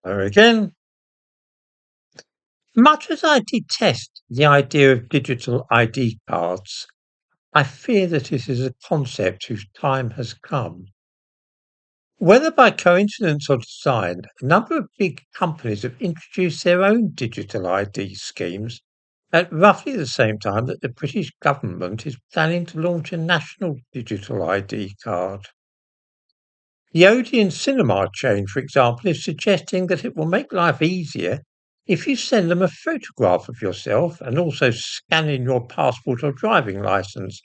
There again, much as I detest the idea of digital ID cards, I fear that it is a concept whose time has come. Whether by coincidence or design, a number of big companies have introduced their own digital ID schemes at roughly the same time that the British government is planning to launch a national digital ID card. The Odeon cinema chain, for example, is suggesting that it will make life easier if you send them a photograph of yourself and also scan in your passport or driving license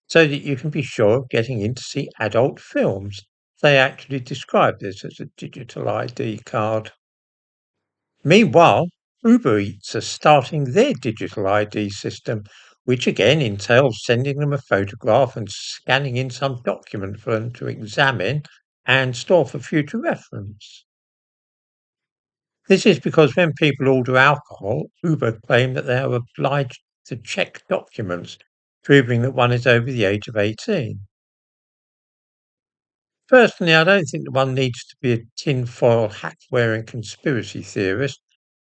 so that you can be sure of getting in to see adult films. They actually describe this as a digital ID card. Meanwhile, Uber Eats are starting their digital ID system, which again entails sending them a photograph and scanning in some document for them to examine and store for future reference. This is because when people order alcohol, Uber claim that they are obliged to check documents proving that one is over the age of 18. Personally, I don't think that one needs to be a tinfoil hat-wearing conspiracy theorist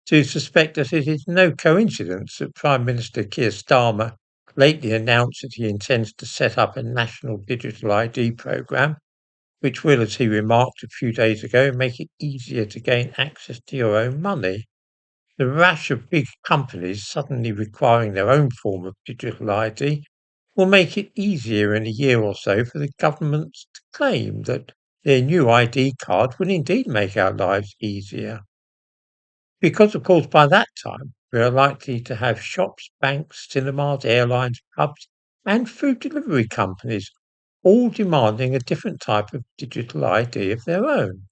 to suspect that it is no coincidence that Prime Minister Keir Starmer lately announced that he intends to set up a national digital ID programme, which will, as he remarked a few days ago, make it easier to gain access to your own money. The rash of big companies suddenly requiring their own form of digital ID will make it easier in a year or so for the governments to claim that their new ID card will indeed make our lives easier. Because, of course, by that time, we are likely to have shops, banks, cinemas, airlines, pubs, and food delivery companies all demanding a different type of digital ID of their own.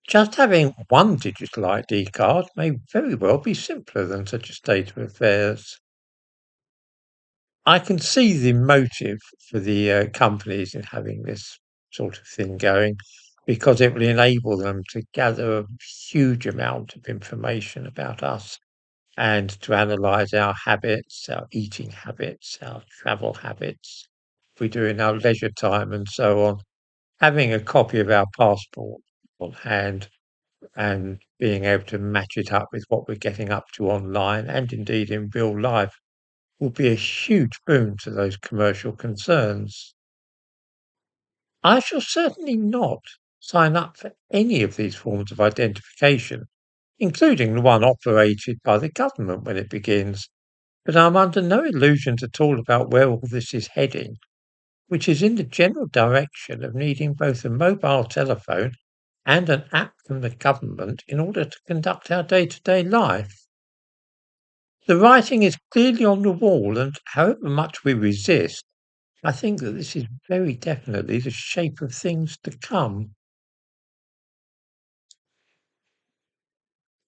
Just having one digital ID card may very well be simpler than such a state of affairs. I can see the motive for the companies in having this sort of thing going because it will enable them to gather a huge amount of information about us and to analyze our habits, our eating habits, our travel habits, we do in our leisure time and so on. Having a copy of our passport on hand and being able to match it up with what we're getting up to online and indeed in real life will be a huge boon to those commercial concerns. I shall certainly not sign up for any of these forms of identification, including the one operated by the government when it begins, but I'm under no illusions at all about where all this is heading, which is in the general direction of needing both a mobile telephone and an app from the government in order to conduct our day-to-day life. The writing is clearly on the wall, and however much we resist, I think that this is very definitely the shape of things to come.